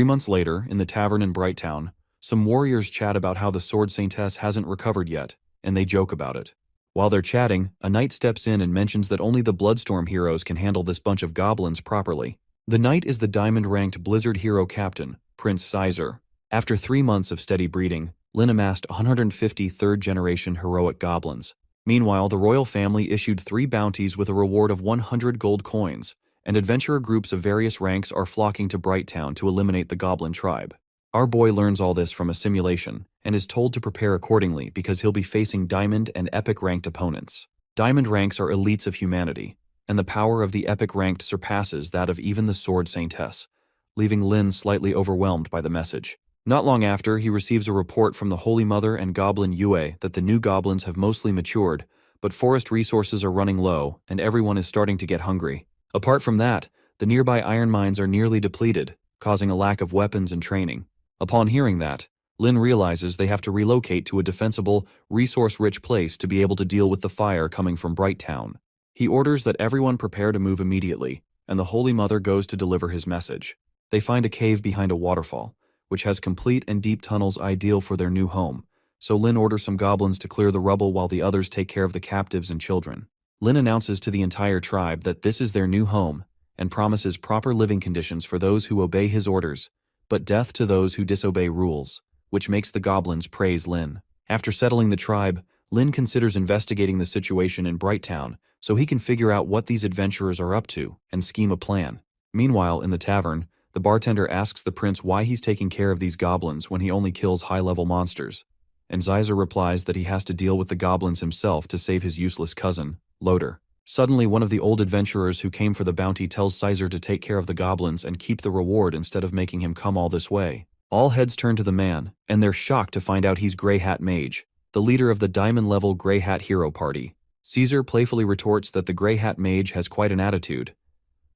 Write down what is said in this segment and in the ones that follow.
3 months later, in the tavern in Brighttown, some warriors chat about how the Sword Saintess hasn't recovered yet, and they joke about it. While they're chatting, a knight steps in and mentions that only the Bloodstorm heroes can handle this bunch of goblins properly. The knight is the diamond-ranked Blizzard hero captain, Prince Crazier. After 3 months of steady breeding, Lin amassed 150 third-generation heroic goblins. Meanwhile, the royal family issued 3 bounties with a reward of 100 gold coins, and adventurer groups of various ranks are flocking to Brighttown to eliminate the goblin tribe. Our boy learns all this from a simulation, and is told to prepare accordingly because he'll be facing diamond and epic ranked opponents. Diamond ranks are elites of humanity, and the power of the epic ranked surpasses that of even the Sword Saintess, leaving Lin slightly overwhelmed by the message. Not long after, he receives a report from the Holy Mother and Goblin Yue that the new goblins have mostly matured, but forest resources are running low and everyone is starting to get hungry. Apart from that, the nearby iron mines are nearly depleted, causing a lack of weapons and training. Upon hearing that, Lin realizes they have to relocate to a defensible, resource-rich place to be able to deal with the fire coming from Brighttown. He orders that everyone prepare to move immediately, and the Holy Mother goes to deliver his message. They find a cave behind a waterfall, which has complete and deep tunnels ideal for their new home, so Lin orders some goblins to clear the rubble while the others take care of the captives and children. Lin announces to the entire tribe that this is their new home, and promises proper living conditions for those who obey his orders, but death to those who disobey rules, which makes the goblins praise Lin. After settling the tribe, Lin considers investigating the situation in Brighttown so he can figure out what these adventurers are up to and scheme a plan. Meanwhile, in the tavern, the bartender asks the prince why he's taking care of these goblins when he only kills high-level monsters, and Crazier replies that he has to deal with the goblins himself to save his useless cousin, Loader. Suddenly, one of the old adventurers who came for the bounty tells Crazier to take care of the goblins and keep the reward instead of making him come all this way. All heads turn to the man, and they're shocked to find out he's Grey Hat Mage, the leader of the diamond-level Grey Hat Hero Party. Crazier playfully retorts that the Grey Hat Mage has quite an attitude,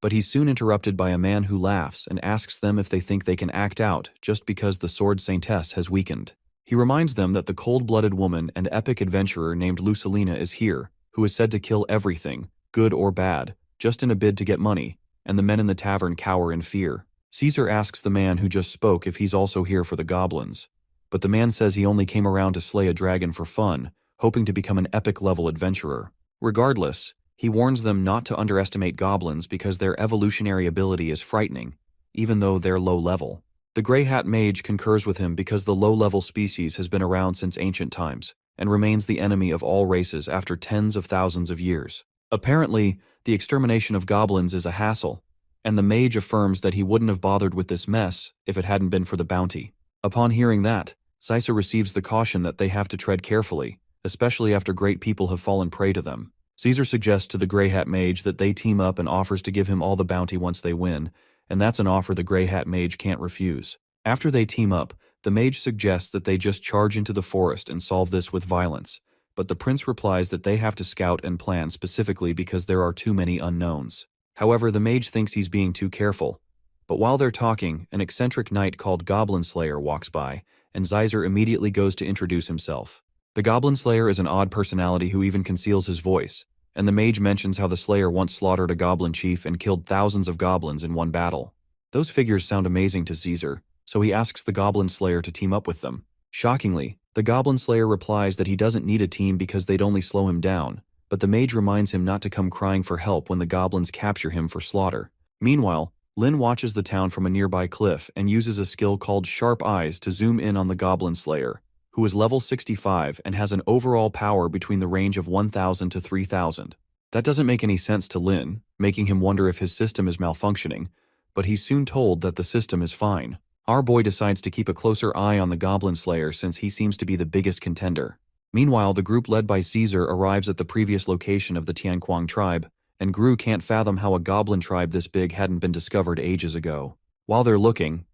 but he's soon interrupted by a man who laughs and asks them if they think they can act out just because the Sword Saintess has weakened. He reminds them that the cold-blooded woman and epic adventurer named Lucilina is here, who is said to kill everything, good or bad, just in a bid to get money, and the men in the tavern cower in fear. Crazier asks the man who just spoke if he's also here for the goblins, but the man says he only came around to slay a dragon for fun, hoping to become an epic-level adventurer. Regardless, he warns them not to underestimate goblins because their evolutionary ability is frightening, even though they're low-level. The Grey Hat Mage concurs with him because the low-level species has been around since ancient times, and remains the enemy of all races after tens of thousands of years. Apparently, the extermination of goblins is a hassle, and the mage affirms that he wouldn't have bothered with this mess if it hadn't been for the bounty. Upon hearing that, Crazier receives the caution that they have to tread carefully, especially after great people have fallen prey to them. Crazier suggests to the Grey Hat Mage that they team up and offers to give him all the bounty once they win, and that's an offer the Grey Hat Mage can't refuse. After they team up, the mage suggests that they just charge into the forest and solve this with violence, but the prince replies that they have to scout and plan specifically because there are too many unknowns. However, the mage thinks he's being too careful. But while they're talking, an eccentric knight called Goblin Slayer walks by, and Crazier immediately goes to introduce himself. The Goblin Slayer is an odd personality who even conceals his voice, and the mage mentions how the Slayer once slaughtered a goblin chief and killed thousands of goblins in one battle. Those figures sound amazing to Crazier, so he asks the Goblin Slayer to team up with them. Shockingly, the Goblin Slayer replies that he doesn't need a team because they'd only slow him down, but the mage reminds him not to come crying for help when the goblins capture him for slaughter. Meanwhile, Lin watches the town from a nearby cliff and uses a skill called Sharp Eyes to zoom in on the Goblin Slayer, who is level 65 and has an overall power between the range of 1,000 to 3,000. That doesn't make any sense to Lin, making him wonder if his system is malfunctioning, but he's soon told that the system is fine. Our boy decides to keep a closer eye on the Goblin Slayer since he seems to be the biggest contender. Meanwhile, the group led by Crazier arrives at the previous location of the Tianquang tribe, and Gru can't fathom how a goblin tribe this big hadn't been discovered ages ago. While they're looking,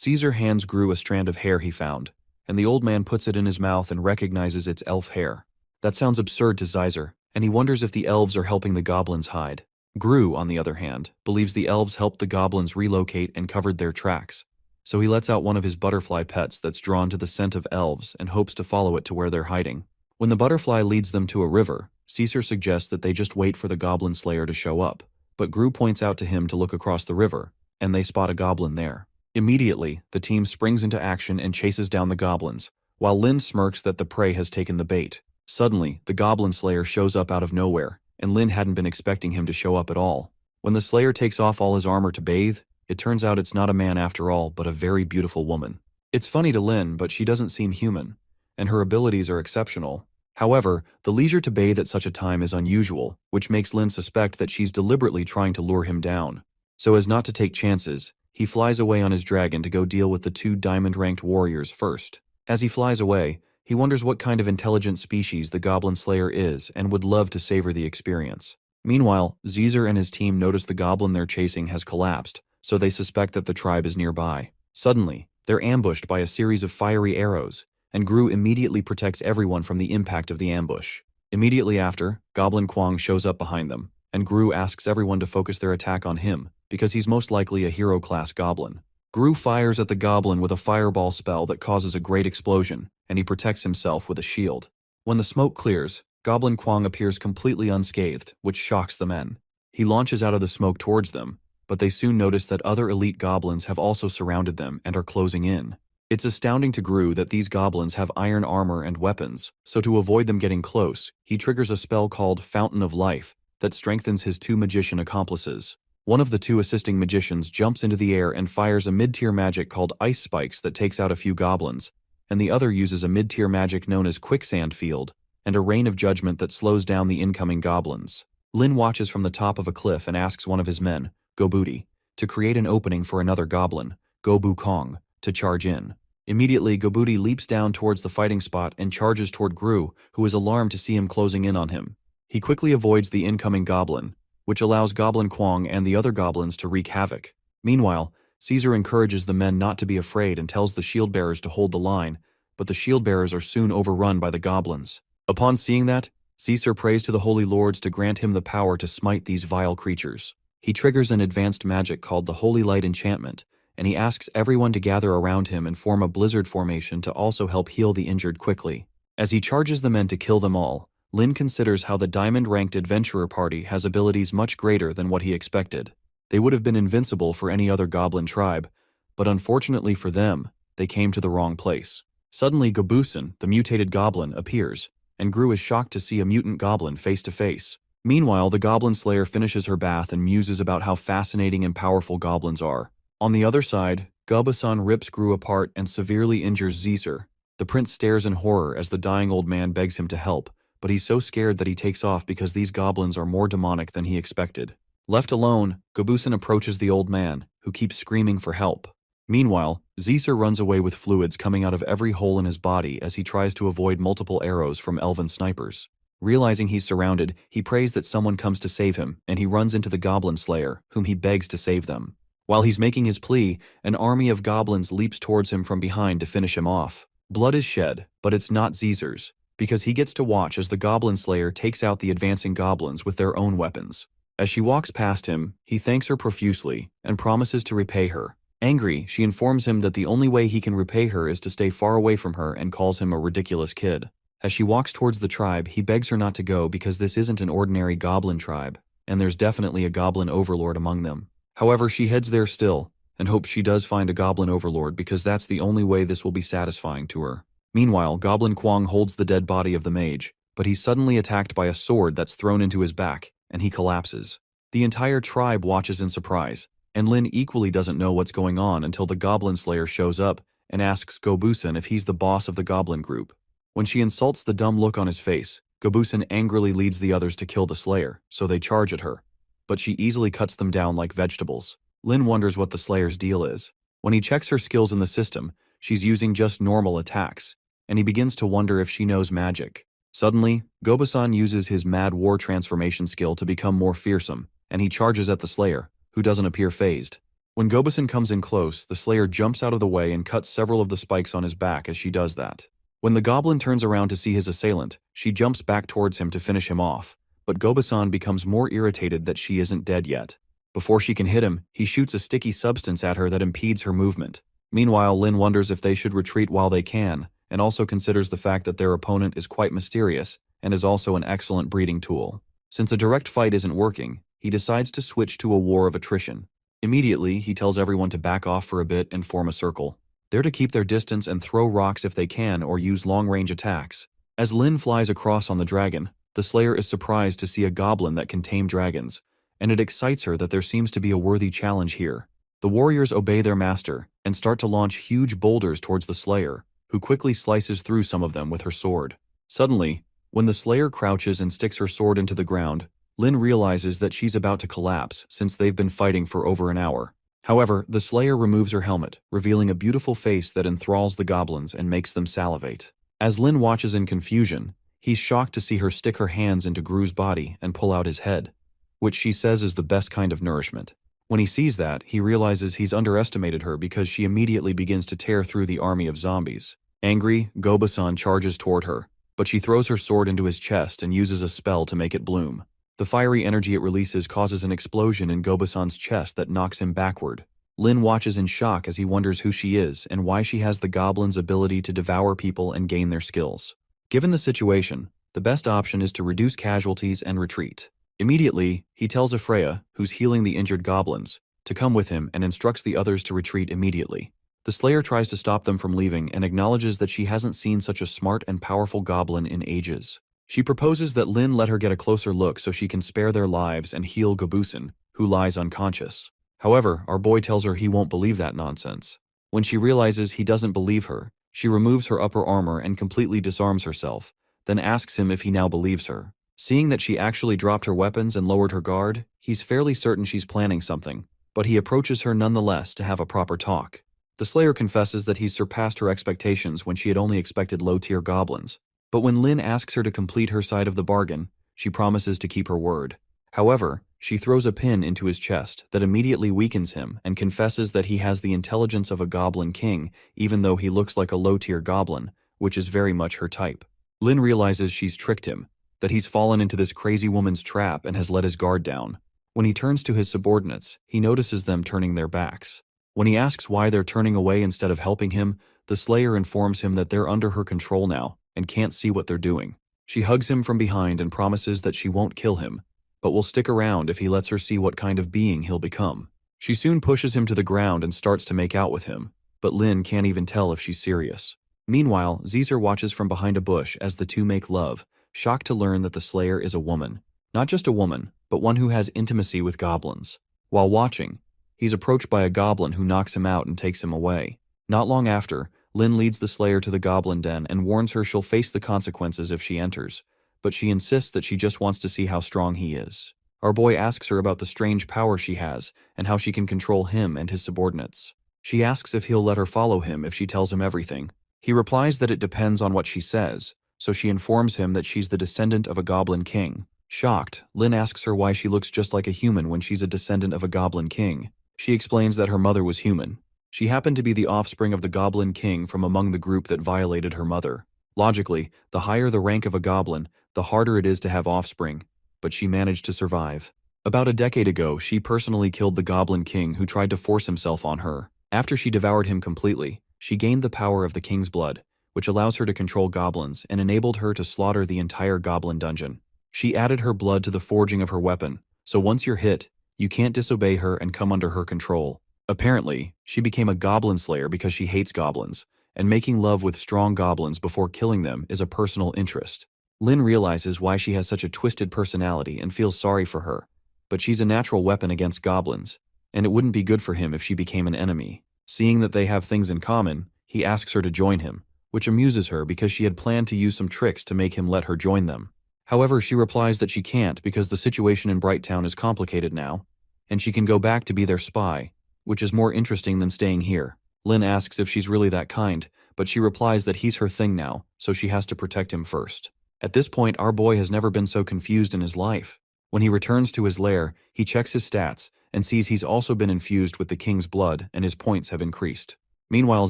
Crazier hands Gru a strand of hair he found, and the old man puts it in his mouth and recognizes it's elf hair. That sounds absurd to Crazier, and he wonders if the elves are helping the goblins hide. Gru, on the other hand, believes the elves helped the goblins relocate and covered their tracks, so he lets out one of his butterfly pets that's drawn to the scent of elves and hopes to follow it to where they're hiding. When the butterfly leads them to a river, Crazier suggests that they just wait for the Goblin Slayer to show up, but Gru points out to him to look across the river, and they spot a goblin there. Immediately, the team springs into action and chases down the goblins, while Lin smirks that the prey has taken the bait. Suddenly, the Goblin Slayer shows up out of nowhere, and Lin hadn't been expecting him to show up at all. When the Slayer takes off all his armor to bathe, it turns out it's not a man after all, but a very beautiful woman. It's funny to Lin, but she doesn't seem human, and her abilities are exceptional. However, the leisure to bathe at such a time is unusual, which makes Lin suspect that she's deliberately trying to lure him down. So as not to take chances, he flies away on his dragon to go deal with the 2 diamond-ranked warriors first. As he flies away, he wonders what kind of intelligent species the Goblin Slayer is and would love to savor the experience. Meanwhile, Caesar and his team notice the goblin they're chasing has collapsed, so they suspect that the tribe is nearby. Suddenly, they're ambushed by a series of fiery arrows, and Gru immediately protects everyone from the impact of the ambush. Immediately after, Goblin Kwang shows up behind them, and Gru asks everyone to focus their attack on him, because he's most likely a hero-class goblin. Gru fires at the goblin with a fireball spell that causes a great explosion, and he protects himself with a shield. When the smoke clears, Goblin Kwang appears completely unscathed, which shocks the men. He launches out of the smoke towards them, but they soon notice that other elite goblins have also surrounded them and are closing in. It's astounding to Gru that these goblins have iron armor and weapons, so to avoid them getting close, he triggers a spell called Fountain of Life that strengthens his 2 magician accomplices. One of the 2 assisting magicians jumps into the air and fires a mid-tier magic called Ice Spikes that takes out a few goblins, and the other uses a mid-tier magic known as Quicksand Field and a Rain of Judgment that slows down the incoming goblins. Lin watches from the top of a cliff and asks one of his men, Gobuti, to create an opening for another goblin, Gobu Kong, to charge in. Immediately, Gobuti leaps down towards the fighting spot and charges toward Gru, who is alarmed to see him closing in on him. He quickly avoids the incoming goblin, which allows Goblin Kwang and the other goblins to wreak havoc. Meanwhile, Caesar encourages the men not to be afraid and tells the shield-bearers to hold the line, but the shield-bearers are soon overrun by the goblins. Upon seeing that, Caesar prays to the Holy Lords to grant him the power to smite these vile creatures. He triggers an advanced magic called the Holy Light Enchantment, and he asks everyone to gather around him and form a blizzard formation to also help heal the injured quickly. As he charges the men to kill them all, Lin considers how the diamond-ranked adventurer party has abilities much greater than what he expected. They would have been invincible for any other goblin tribe, but unfortunately for them, they came to the wrong place. Suddenly Gobusan, the mutated goblin, appears, and Gru is shocked to see a mutant goblin face to face. Meanwhile, the Goblin Slayer finishes her bath and muses about how fascinating and powerful goblins are. On the other side, Gobusan rips Gru apart and severely injures Caesar. The prince stares in horror as the dying old man begs him to help, but he's so scared that he takes off because these goblins are more demonic than he expected. Left alone, Gobusan approaches the old man, who keeps screaming for help. Meanwhile, Caesar runs away with fluids coming out of every hole in his body as he tries to avoid multiple arrows from elven snipers. Realizing he's surrounded, he prays that someone comes to save him, and he runs into the Goblin Slayer, whom he begs to save them. While he's making his plea, an army of goblins leaps towards him from behind to finish him off. Blood is shed, but it's not Caesar's, because he gets to watch as the Goblin Slayer takes out the advancing goblins with their own weapons. As she walks past him, he thanks her profusely and promises to repay her. Angry, she informs him that the only way he can repay her is to stay far away from her and calls him a ridiculous kid. As she walks towards the tribe, he begs her not to go because this isn't an ordinary goblin tribe, and there's definitely a goblin overlord among them. However, she heads there still, and hopes she does find a goblin overlord because that's the only way this will be satisfying to her. Meanwhile, Goblin Kwang holds the dead body of the mage, but he's suddenly attacked by a sword that's thrown into his back, and he collapses. The entire tribe watches in surprise, and Lin equally doesn't know what's going on until the Goblin Slayer shows up and asks Gobusan if he's the boss of the goblin group. When she insults the dumb look on his face, Gobusan angrily leads the others to kill the Slayer, so they charge at her. But she easily cuts them down like vegetables. Lin wonders what the Slayer's deal is. When he checks her skills in the system, she's using just normal attacks, and he begins to wonder if she knows magic. Suddenly, Gobusan uses his Mad War transformation skill to become more fearsome, and he charges at the Slayer, who doesn't appear fazed. When Gobusan comes in close, the Slayer jumps out of the way and cuts several of the spikes on his back as she does that. When the goblin turns around to see his assailant, she jumps back towards him to finish him off, but Gobusan becomes more irritated that she isn't dead yet. Before she can hit him, he shoots a sticky substance at her that impedes her movement. Meanwhile, Lin wonders if they should retreat while they can, and also considers the fact that their opponent is quite mysterious and is also an excellent breeding tool. Since a direct fight isn't working, he decides to switch to a war of attrition. Immediately, he tells everyone to back off for a bit and form a circle. They're to keep their distance and throw rocks if they can or use long-range attacks. As Lin flies across on the dragon, the Slayer is surprised to see a goblin that can tame dragons, and it excites her that there seems to be a worthy challenge here. The warriors obey their master and start to launch huge boulders towards the Slayer, who quickly slices through some of them with her sword. Suddenly, when the Slayer crouches and sticks her sword into the ground, Lin realizes that she's about to collapse since they've been fighting for over an hour. However, the Slayer removes her helmet, revealing a beautiful face that enthralls the goblins and makes them salivate. As Lin watches in confusion, he's shocked to see her stick her hands into Gru's body and pull out his head, which she says is the best kind of nourishment. When he sees that, he realizes he's underestimated her because she immediately begins to tear through the army of zombies. Angry, Goblin charges toward her, but she throws her sword into his chest and uses a spell to make it bloom. The fiery energy it releases causes an explosion in Gobasan's chest that knocks him backward. Lin watches in shock as he wonders who she is and why she has the goblin's ability to devour people and gain their skills. Given the situation, the best option is to reduce casualties and retreat. Immediately, he tells Afreya, who's healing the injured goblins, to come with him and instructs the others to retreat immediately. The Slayer tries to stop them from leaving and acknowledges that she hasn't seen such a smart and powerful goblin in ages. She proposes that Lin let her get a closer look so she can spare their lives and heal Gobusan, who lies unconscious. However, our boy tells her he won't believe that nonsense. When she realizes he doesn't believe her, she removes her upper armor and completely disarms herself, then asks him if he now believes her. Seeing that she actually dropped her weapons and lowered her guard, he's fairly certain she's planning something, but he approaches her nonetheless to have a proper talk. The Slayer confesses that he's surpassed her expectations when she had only expected low-tier goblins. But when Lin asks her to complete her side of the bargain, she promises to keep her word. However, she throws a pin into his chest that immediately weakens him and confesses that he has the intelligence of a goblin king, even though he looks like a low-tier goblin, which is very much her type. Lin realizes she's tricked him, that he's fallen into this crazy woman's trap and has let his guard down. When he turns to his subordinates, he notices them turning their backs. When he asks why they're turning away instead of helping him, the Slayer informs him that they're under her control now and can't see what they're doing. She hugs him from behind and promises that she won't kill him, but will stick around if he lets her see what kind of being he'll become. She soon pushes him to the ground and starts to make out with him, but Lin can't even tell if she's serious. Meanwhile, Caesar watches from behind a bush as the two make love, shocked to learn that the Slayer is a woman. Not just a woman, but one who has intimacy with goblins. While watching, he's approached by a goblin who knocks him out and takes him away. Not long after, Lin leads the Slayer to the goblin den and warns her she'll face the consequences if she enters, but she insists that she just wants to see how strong he is. Our boy asks her about the strange power she has and how she can control him and his subordinates. She asks if he'll let her follow him if she tells him everything. He replies that it depends on what she says, so she informs him that she's the descendant of a goblin king. Shocked, Lin asks her why she looks just like a human when she's a descendant of a goblin king. She explains that her mother was human. She happened to be the offspring of the Goblin King from among the group that violated her mother. Logically, the higher the rank of a goblin, the harder it is to have offspring, but she managed to survive. About a decade ago, she personally killed the Goblin King who tried to force himself on her. After she devoured him completely, she gained the power of the king's blood, which allows her to control goblins and enabled her to slaughter the entire goblin dungeon. She added her blood to the forging of her weapon, so once you're hit, you can't disobey her and come under her control. Apparently, she became a goblin slayer because she hates goblins, and making love with strong goblins before killing them is a personal interest. Lin realizes why she has such a twisted personality and feels sorry for her, but she's a natural weapon against goblins, and it wouldn't be good for him if she became an enemy. Seeing that they have things in common, he asks her to join him, which amuses her because she had planned to use some tricks to make him let her join them. However, she replies that she can't because the situation in Brighttown is complicated now, and she can go back to be their spy, which is more interesting than staying here. Lin asks if she's really that kind, but she replies that he's her thing now, so she has to protect him first. At this point, our boy has never been so confused in his life. When he returns to his lair, he checks his stats and sees he's also been infused with the king's blood and his points have increased. Meanwhile,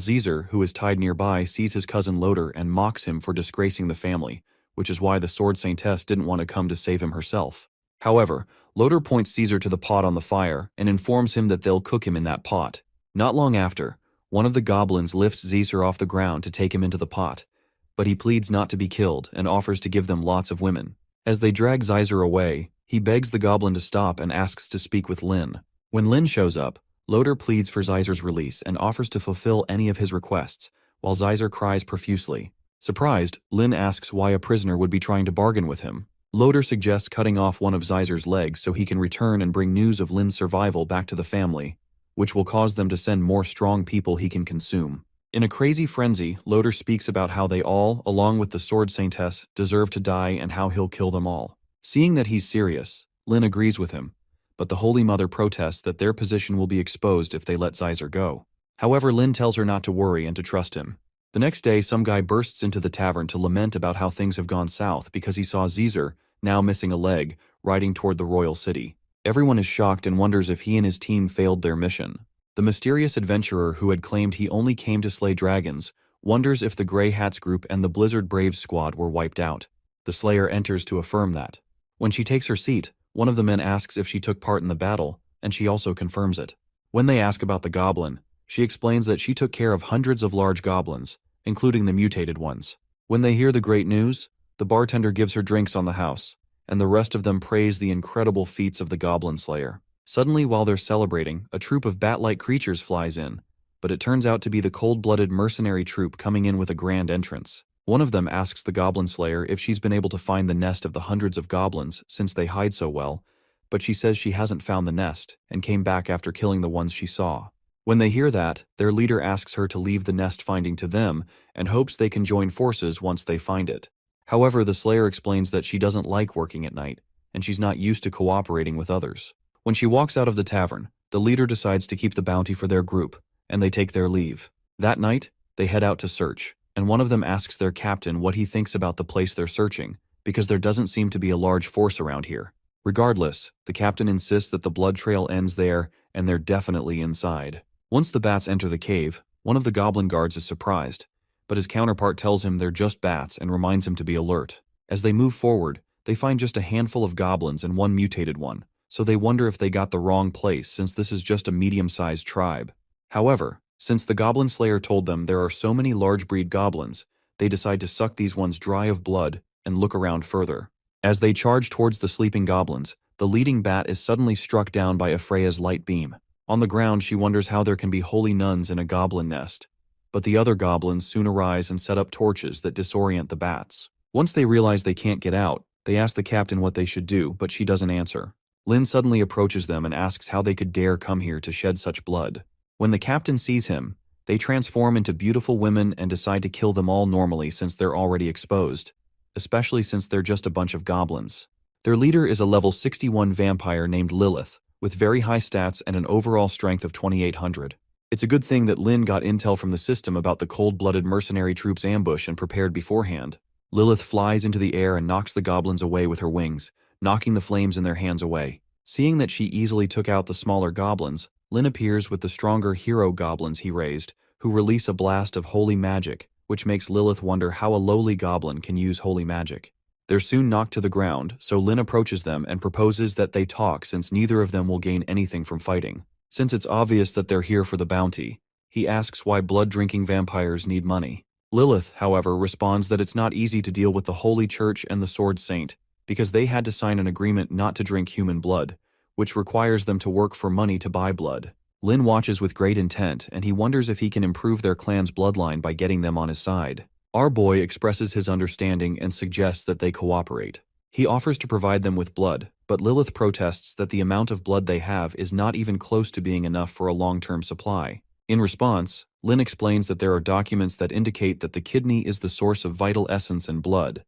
Caesar, who is tied nearby, sees his cousin Loder and mocks him for disgracing the family, which is why the Sword Saintess didn't want to come to save him herself. However, Loder points Caesar to the pot on the fire and informs him that they'll cook him in that pot. Not long after, one of the goblins lifts Caesar off the ground to take him into the pot, but he pleads not to be killed and offers to give them lots of women. As they drag Caesar away, he begs the goblin to stop and asks to speak with Lin. When Lin shows up, Loder pleads for Zizer's release and offers to fulfill any of his requests, while Zizer cries profusely. Surprised, Lin asks why a prisoner would be trying to bargain with him. Loder suggests cutting off one of Zizer's legs so he can return and bring news of Lin's survival back to the family, which will cause them to send more strong people he can consume. In a crazy frenzy, Loder speaks about how they all, along with the Sword Saintess, deserve to die and how he'll kill them all. Seeing that he's serious, Lin agrees with him, but the Holy Mother protests that their position will be exposed if they let Zizer go. However, Lin tells her not to worry and to trust him. The next day, some guy bursts into the tavern to lament about how things have gone south because he saw Zizer, now missing a leg, riding toward the royal city. Everyone is shocked and wonders if he and his team failed their mission. The mysterious adventurer who had claimed he only came to slay dragons wonders if the Grey Hats group and the Blizzard Braves squad were wiped out. The Slayer enters to affirm that. When she takes her seat, one of the men asks if she took part in the battle, and she also confirms it. When they ask about the Goblin, she explains that she took care of hundreds of large goblins, including the mutated ones. When they hear the great news, the bartender gives her drinks on the house, and the rest of them praise the incredible feats of the Goblin Slayer. Suddenly, while they're celebrating, a troop of bat-like creatures flies in, but it turns out to be the cold-blooded mercenary troop coming in with a grand entrance. One of them asks the Goblin Slayer if she's been able to find the nest of the hundreds of goblins since they hide so well, but she says she hasn't found the nest and came back after killing the ones she saw. When they hear that, their leader asks her to leave the nest finding to them and hopes they can join forces once they find it. However, the Slayer explains that she doesn't like working at night, and she's not used to cooperating with others. When she walks out of the tavern, the leader decides to keep the bounty for their group, and they take their leave. That night, they head out to search, and one of them asks their captain what he thinks about the place they're searching, because there doesn't seem to be a large force around here. Regardless, the captain insists that the blood trail ends there, and they're definitely inside. Once the bats enter the cave, one of the goblin guards is surprised, but his counterpart tells him they're just bats and reminds him to be alert. As they move forward, they find just a handful of goblins and one mutated one, so they wonder if they got the wrong place since this is just a medium-sized tribe. However, since the Goblin Slayer told them there are so many large breed goblins, they decide to suck these ones dry of blood and look around further. As they charge towards the sleeping goblins, the leading bat is suddenly struck down by Afreya's light beam. On the ground, she wonders how there can be holy nuns in a goblin nest, but the other goblins soon arise and set up torches that disorient the bats. Once they realize they can't get out, they ask the captain what they should do, but she doesn't answer. Lin suddenly approaches them and asks how they could dare come here to shed such blood. When the captain sees him, they transform into beautiful women and decide to kill them all normally since they're already exposed, especially since they're just a bunch of goblins. Their leader is a level 61 vampire named Lilith, with very high stats and an overall strength of 2800. It's a good thing that Lin got intel from the system about the cold-blooded mercenary troops' ambush and prepared beforehand. Lilith flies into the air and knocks the goblins away with her wings, knocking the flames in their hands away. Seeing that she easily took out the smaller goblins, Lin appears with the stronger hero goblins he raised, who release a blast of holy magic, which makes Lilith wonder how a lowly goblin can use holy magic. They're soon knocked to the ground, so Lin approaches them and proposes that they talk since neither of them will gain anything from fighting. Since it's obvious that they're here for the bounty, he asks why blood-drinking vampires need money. Lilith, however, responds that it's not easy to deal with the Holy Church and the Sword Saint, because they had to sign an agreement not to drink human blood, which requires them to work for money to buy blood. Lin watches with great intent, and he wonders if he can improve their clan's bloodline by getting them on his side. Our boy expresses his understanding and suggests that they cooperate. He offers to provide them with blood, but Lilith protests that the amount of blood they have is not even close to being enough for a long-term supply. In response, Lin explains that there are documents that indicate that the kidney is the source of vital essence and blood,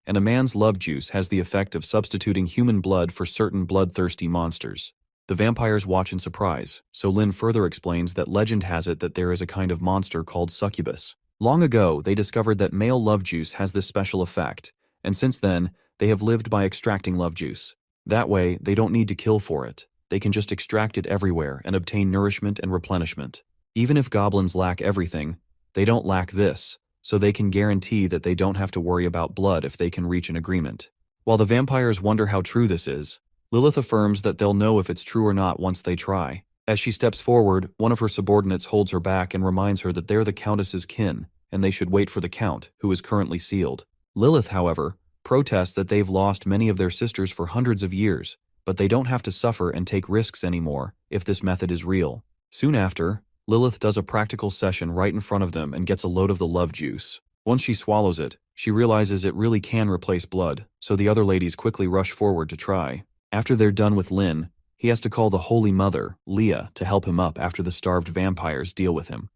and a man's love juice has the effect of substituting human blood for certain bloodthirsty monsters. The vampires watch in surprise, so Lin further explains that legend has it that there is a kind of monster called succubus. Long ago, they discovered that male love juice has this special effect, and since then, they have lived by extracting love juice. That way, they don't need to kill for it. They can just extract it everywhere and obtain nourishment and replenishment. Even if goblins lack everything, they don't lack this, so they can guarantee that they don't have to worry about blood if they can reach an agreement. While the vampires wonder how true this is, Lilith affirms that they'll know if it's true or not once they try. As she steps forward, one of her subordinates holds her back and reminds her that they're the Countess's kin, and they should wait for the Count, who is currently sealed. Lilith, however, protests that they've lost many of their sisters for hundreds of years, but they don't have to suffer and take risks anymore if this method is real. Soon after, Lilith does a practical session right in front of them and gets a load of the love juice. Once she swallows it, she realizes it really can replace blood, so the other ladies quickly rush forward to try. After they're done with Lin, he has to call the Holy Mother, Leah, to help him up after the starved vampires deal with him.